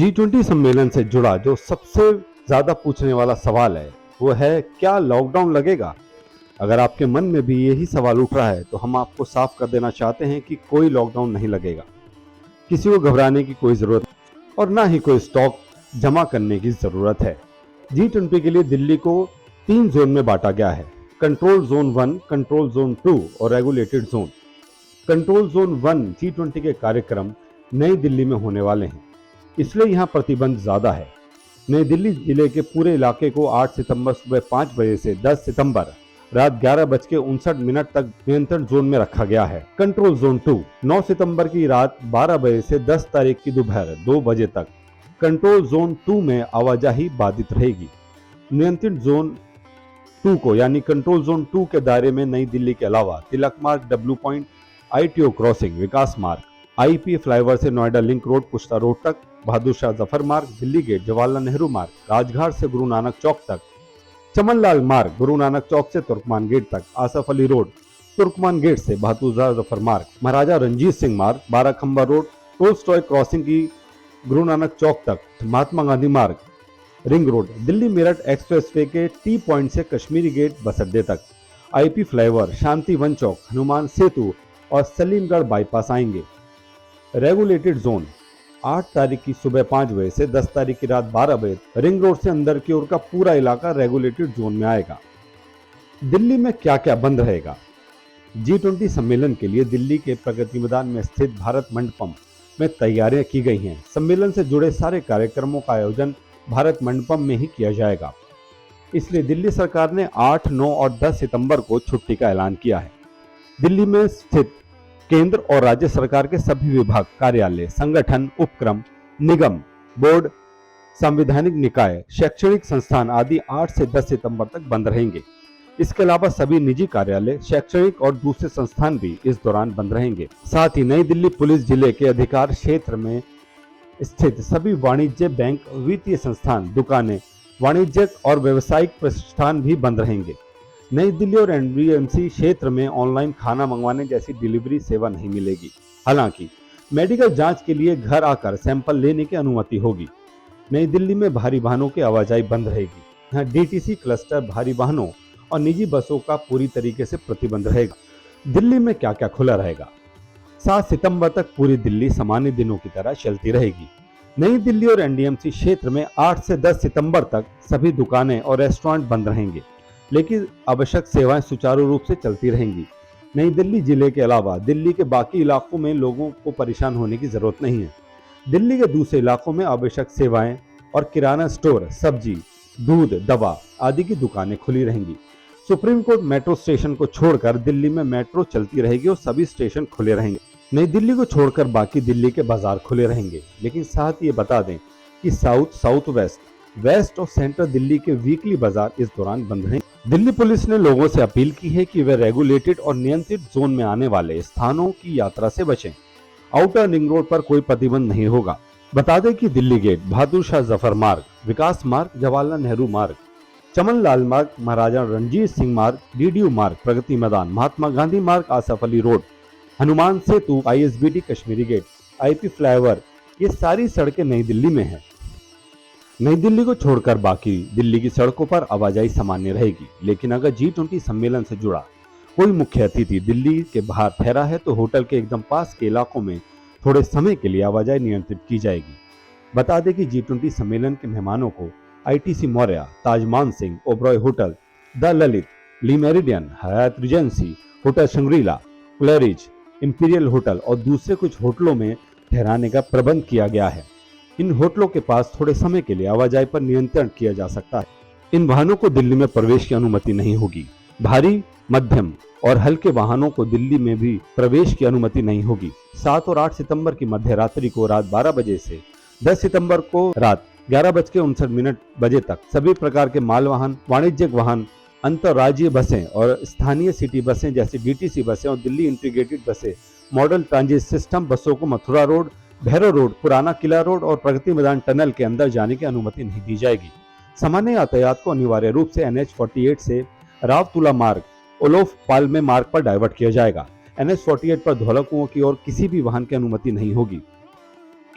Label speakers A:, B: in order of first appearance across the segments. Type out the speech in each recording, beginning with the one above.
A: G20 सम्मेलन से जुड़ा जो सबसे ज्यादा पूछने वाला सवाल है वो है, क्या लॉकडाउन लगेगा। अगर आपके मन में भी यही सवाल उठ रहा है तो हम आपको साफ कर देना चाहते हैं कि कोई लॉकडाउन नहीं लगेगा। किसी को घबराने की कोई जरूरत नहीं और ना ही कोई स्टॉक जमा करने की जरूरत है। G20 के लिए दिल्ली को 3 जोन में बांटा गया है, कंट्रोल जोन 1, कंट्रोल जोन 2 और regulated zone. Control zone 1 G20 के कार्यक्रम नई दिल्ली में होने वाले हैं, इसलिए यहाँ प्रतिबंध ज्यादा है। नई दिल्ली जिले के पूरे इलाके को 8 सितंबर सुबह 5 बजे से 10 सितंबर रात 11:59 तक नियंत्रण जोन में रखा गया है। कंट्रोल जोन 2 9 सितंबर की रात 12 बजे से 10 तारीख की दोपहर 2 बजे तक कंट्रोल जोन 2 में आवाजाही बाधित रहेगी। नियंत्रित जोन 2 को यानी कंट्रोल जोन 2 के दायरे में नई दिल्ली के अलावा तिलक मार्ग, डब्ल्यू पॉइंट, ITO क्रॉसिंग, विकास मार्ग, IP फ्लाईओवर से नोएडा लिंक रोड, पुश्ता रोड तक, बहादुर शाह जफर मार्ग, दिल्ली गेट, जवाहरलाल नेहरू मार्ग, राजघाट से गुरु नानक चौक तक, चमनलाल मार्ग, गुरु नानक चौक से तुर्कमान गेट तक, आसफ अली रोड, तुर्कमान गेट से बहादुर शाह जफर मार्ग, महाराजा रंजीत सिंह मार्ग, बाराखंबा रोड, टोल्स्टॉय क्रॉसिंग की गुरु नानक चौक तक, महात्मा गांधी मार्ग, ring road, Delhi Meerut expressway के T पॉइंट से कश्मीरी गेट बस अड्डे तक, IP फ्लाईओवर, शांति वन चौक, हनुमान सेतु और सलीमगढ़ बाईपास आएंगे। रेगुलेटेड जोन 8 तारीख की सुबह 5 बजे से 10 तारीख की रात 12 बजे रिंग रोड से अंदर की ओर का पूरा इलाका रेगुलेटेड जोन में आएगा। दिल्ली में क्या क्या बंद रहेगा। G20 सम्मेलन के लिए दिल्ली के प्रगति मैदान में स्थित भारत मंडपम में तैयारियां की गई हैं। सम्मेलन से जुड़े सारे कार्यक्रमों का आयोजन भारत मंडपम में ही किया जाएगा, इसलिए दिल्ली सरकार ने 8, 9 और 10 सितंबर को छुट्टी का ऐलान किया है। दिल्ली में स्थित केंद्र और राज्य सरकार के सभी विभाग, कार्यालय, संगठन, उपक्रम, निगम, बोर्ड, संवैधानिक निकाय, शैक्षणिक संस्थान आदि 8 से 10 सितंबर तक बंद रहेंगे। इसके अलावा सभी निजी कार्यालय, शैक्षणिक और दूसरे संस्थान भी इस दौरान बंद रहेंगे। साथ ही नई दिल्ली पुलिस जिले के अधिकार क्षेत्र में स्थित सभी वाणिज्य बैंक, वित्तीय संस्थान, दुकानें, वाणिज्यिक और व्यावसायिक प्रतिष्ठान भी बंद रहेंगे। नई दिल्ली और NDMC क्षेत्र में ऑनलाइन खाना मंगवाने जैसी डिलीवरी सेवा नहीं मिलेगी। हालांकि मेडिकल जांच के लिए घर आकर सैंपल लेने की अनुमति होगी। नई दिल्ली में भारी वाहनों की आवाजाही बंद रहेगी। यहाँ DTC क्लस्टर, भारी वाहनों और निजी बसों का पूरी तरीके से प्रतिबंध रहेगा। दिल्ली में क्या क्या खुला रहेगा। 7 सितंबर तक पूरी दिल्ली सामान्य दिनों की तरह चलती रहेगी। नई दिल्ली और NDMC क्षेत्र में 8 से 10 सितंबर तक सभी दुकानें और रेस्टोरेंट बंद रहेंगे, लेकिन आवश्यक सेवाएं सुचारू रूप से चलती रहेंगी। नई दिल्ली जिले के अलावा दिल्ली के बाकी इलाकों में लोगों को परेशान होने की जरूरत नहीं है। दिल्ली के दूसरे इलाकों में आवश्यक सेवाएं और किराना स्टोर, सब्जी, दूध, दवा आदि की दुकानें खुली रहेंगी। सुप्रीम कोर्ट मेट्रो स्टेशन को छोड़कर दिल्ली में मेट्रो चलती रहेगी और सभी स्टेशन खुले रहेंगे। नई दिल्ली को छोड़कर बाकी दिल्ली के बाजार खुले रहेंगे, लेकिन साथ ये बता दें कि साउथ वेस्ट, वेस्ट और सेंट्रल दिल्ली के वीकली बाजार इस दौरान बंद रहेंगे। दिल्ली पुलिस ने लोगों से अपील की है कि वे रेगुलेटेड और नियंत्रित जोन में आने वाले स्थानों की यात्रा से बचें। आउटर रिंग रोड पर कोई प्रतिबंध नहीं होगा। बता दें कि दिल्ली गेट, बहादुर शाह जफर मार्ग, विकास मार्ग, जवाहरलाल नेहरू मार्ग, चमनलाल मार्ग, महाराजा रंजीत सिंह मार्ग, DDU मार्ग, प्रगति मैदान, महात्मा गांधी मार्ग, Asaf Ali road, Hanuman Setu, ISBT, Kashmere gate, IP flyover, ये सारी सड़कें नई दिल्ली में है। नई दिल्ली को छोड़कर बाकी दिल्ली की सड़कों पर आवाजाही सामान्य रहेगी, लेकिन अगर G20 सम्मेलन से जुड़ा कोई मुख्य अतिथि दिल्ली के बाहर ठहरा है तो होटल के एकदम पास के इलाकों में थोड़े समय के लिए आवाजाही नियंत्रित की जाएगी। बता दें कि G20 सम्मेलन के मेहमानों को ITC Maurya, Taj Mansingh, Oberoi hotel, the Lalit, Le Meridien, Hyatt Regency, hotel Shangri La, Claridges, Imperial hotel और दूसरे कुछ होटलों में ठहराने का प्रबंध किया गया है। इन होटलों के पास थोड़े समय के लिए आवाजाही पर नियंत्रण किया जा सकता है। इन वाहनों को दिल्ली में प्रवेश की अनुमति नहीं होगी। भारी, मध्यम और हल्के वाहनों को दिल्ली में भी प्रवेश की अनुमति नहीं होगी। 7 और 8 सितंबर की मध्य रात्रि को रात 12 बजे से 10 सितंबर को रात 11:59 बजे तक सभी प्रकार के माल वाहन, वाणिज्यिक वाहन, अंतर्राज्यीय बसें और स्थानीय सिटी बसें जैसे DTC बसें और दिल्ली इंटीग्रेटेड बसें, मॉडल ट्रांजिट सिस्टम बसों को मथुरा रोड, भैरव रोड, पुराना किला रोड और प्रगति मैदान टनल के अंदर जाने की अनुमति नहीं दी जाएगी। सामान्य यातायात को अनिवार्य रूप से NH48 से रावतुला मार्ग, ओलोफ पालमे मार्ग पर डाइवर्ट किया जाएगा। NH48 पर धौला कुआं की ओर किसी भी वाहन की अनुमति नहीं होगी।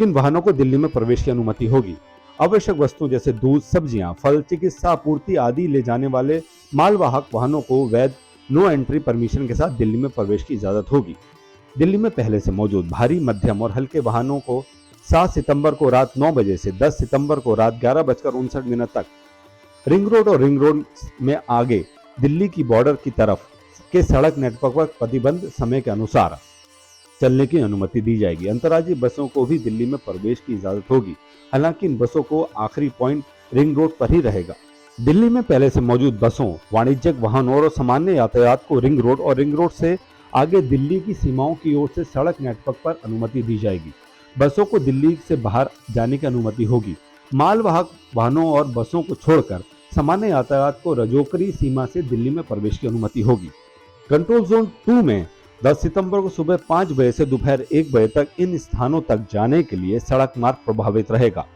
A: किन वाहनों को दिल्ली में प्रवेश की अनुमति होगी? आवश्यक वस्तुओं जैसे दूध, सब्जियां, फल, चिकित्सा आपूर्ति आदि ले जाने वाले मालवाहक वाहनों को वैध नो एंट्री परमिशन के साथ दिल्ली में प्रवेश की इजाजत होगी। दिल्ली में पहले से मौजूद भारी, मध्यम और हल्के वाहनों को 7 सितंबर को रात 9 बजे से 10 सितंबर को रात 11:59 तक रिंग रोड और रिंग रोड में आगे दिल्ली की बॉर्डर की तरफ के सड़क नेटवर्क पर प्रतिबंध समय के अनुसार चलने की अनुमति दी जाएगी। अंतर्राज्यीय बसों को भी दिल्ली में प्रवेश की इजाजत होगी, हालांकि इन बसों को आखिरी पॉइंट रिंग रोड पर ही रहेगा। दिल्ली में पहले से मौजूद बसों, वाणिज्यिक वाहनों और सामान्य यातायात को रिंग रोड और रिंग रोड से आगे दिल्ली की सीमाओं की ओर से सड़क नेटवर्क पर अनुमति दी जाएगी। बसों को दिल्ली से बाहर जाने की अनुमति होगी। मालवाहक वाहनों और बसों को छोड़कर सामान्य यातायात को रजौकरी सीमा से दिल्ली में प्रवेश की अनुमति होगी। कंट्रोल जोन 2 में 10 सितंबर को सुबह 5 बजे से दोपहर 1 बजे तक इन स्थानों तक जाने के लिए सड़क मार्ग प्रभावित रहेगा।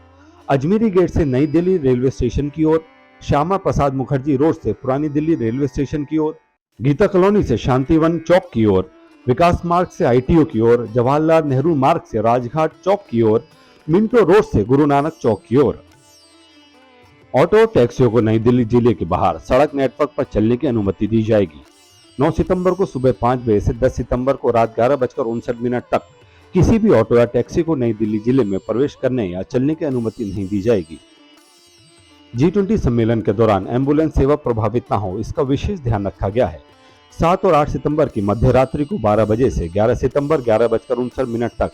A: अजमेरी गेट से नई दिल्ली रेलवे स्टेशन की ओर, श्यामा प्रसाद मुखर्जी रोड से पुरानी दिल्ली रेलवे स्टेशन की ओर, गीता कॉलोनी से शांतिवन चौक की ओर, विकास मार्ग से आईटीओ की ओर, जवाहरलाल नेहरू मार्ग से राजघाट चौक की ओर, मिंटो रोड से गुरु नानक चौक की ओर। ऑटो और टैक्सियों को नई दिल्ली जिले के बाहर सड़क नेटवर्क पर चलने की अनुमति दी जाएगी। 9 सितंबर को सुबह 5 बजे से 10 सितंबर को रात 11:59 तक किसी भी ऑटो या टैक्सी को नई दिल्ली जिले में प्रवेश करने या चलने की अनुमति नहीं दी जाएगी। G20 सम्मेलन के दौरान एम्बुलेंस सेवा प्रभावित न हो, इसका विशेष ध्यान रखा गया है। 7 और 8 सितंबर की मध्य रात्रि को 12 बजे से 11 सितंबर 11:59 तक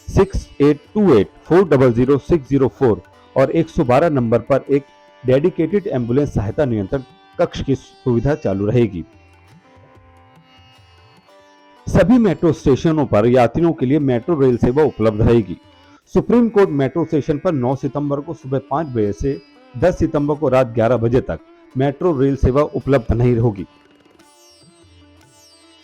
A: 6828400604 और 112 नंबर पर एक डेडिकेटेड एम्बुलेंस सहायता नियंत्रण कक्ष की सुविधा चालू रहेगी। सभी मेट्रो स्टेशनों पर यात्रियों के लिए मेट्रो रेल सेवा उपलब्ध रहेगी। सुप्रीम कोर्ट मेट्रो स्टेशन पर 9 सितंबर को सुबह 5 बजे से 10 सितंबर को रात 11 बजे तक मेट्रो रेल सेवा उपलब्ध नहीं होगी।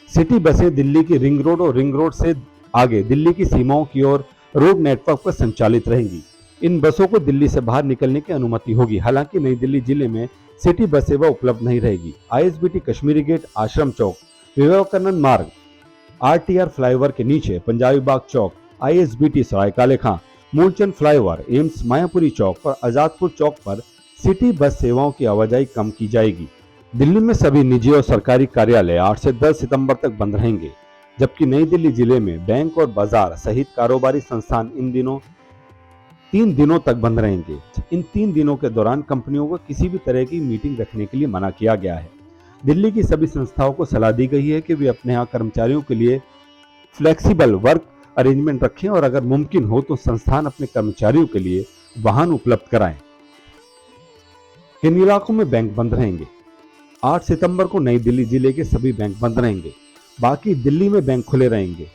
A: सिटी बसें दिल्ली की रिंग रोड और रिंग रोड से आगे दिल्ली की सीमाओं की ओर रोड नेटवर्क पर संचालित रहेंगी। इन बसों को दिल्ली से बाहर निकलने की अनुमति होगी, हालांकि नई दिल्ली जिले में सिटी बस सेवा उपलब्ध नहीं रहेगी। आईएसबीटी कश्मीरी गेट, आश्रम चौक, विवेकानंद मार्ग, आरटीआर फ्लाईओवर के नीचे पंजाबी बाग चौक, आईएसबीटी सराय काले खां, मूलचंद फ्लाईओवर, एम्स मायापुरी चौक और आजादपुर चौक पर सिटी बस सेवाओं की आवाजाही कम की जाएगी। दिल्ली में सभी निजी और सरकारी कार्यालय 8 से 10 सितंबर तक बंद रहेंगे, जबकि नई दिल्ली जिले में बैंक और बाजार सहित कारोबारी संस्थान इन दिनों 3 दिनों तक बंद रहेंगे। इन 3 दिनों के दौरान कंपनियों को किसी भी तरह की मीटिंग रखने के लिए मना किया गया है। दिल्ली की सभी संस्थाओं को सलाह दी गई है कि वे अपने यहाँ कर्मचारियों के लिए फ्लेक्सिबल वर्क अरेंजमेंट रखें और अगर मुमकिन हो तो संस्थान अपने कर्मचारियों के लिए वाहन उपलब्ध कराएं। किन इलाकों में बैंक बंद रहेंगे? 8 सितंबर को नई दिल्ली जिले के सभी बैंक बंद रहेंगे, बाकी दिल्ली में बैंक खुले रहेंगे।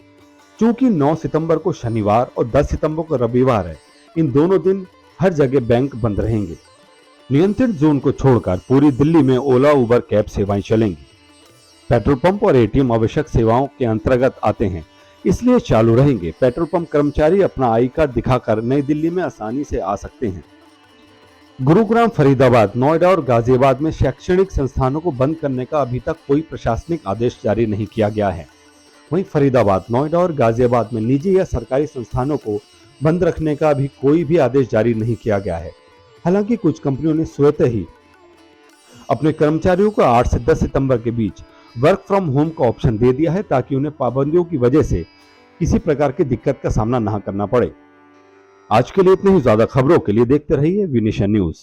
A: चूंकि 9 सितंबर को शनिवार और 10 सितंबर को रविवार है, इन दोनों दिन हर जगह बैंक बंद रहेंगे। नियंत्रित जोन को छोड़कर पूरी दिल्ली में ओला, उबर, कैब सेवाएं चलेंगी। पेट्रोल पंप और एटीएम आवश्यक सेवाओं के अंतर्गत आते हैं, इसलिए चालू रहेंगे। पेट्रोल पंप कर्मचारी अपना आई कार्ड दिखाकर नई दिल्ली में आसानी से आ सकते हैं। गुरुग्राम, फरीदाबाद, नोएडा और गाजियाबाद में शैक्षणिक संस्थानों को बंद करने का अभी तक कोई प्रशासनिक आदेश जारी नहीं किया गया है। वहीं फरीदाबाद, नोएडा और गाजियाबाद में निजी या सरकारी संस्थानों को बंद रखने का अभी कोई भी आदेश जारी नहीं किया गया है। हालांकि कुछ कंपनियों ने स्वतः ही अपने कर्मचारियों को 8 से 10 सितंबर के बीच वर्क फ्रॉम होम का ऑप्शन दे दिया है, ताकि उन्हें पाबंदियों की वजह से किसी प्रकार की दिक्कत का सामना न करना पड़े। आज के लिए इतनी ही। ज्यादा खबरों के लिए देखते रहिए विनिशा न्यूज।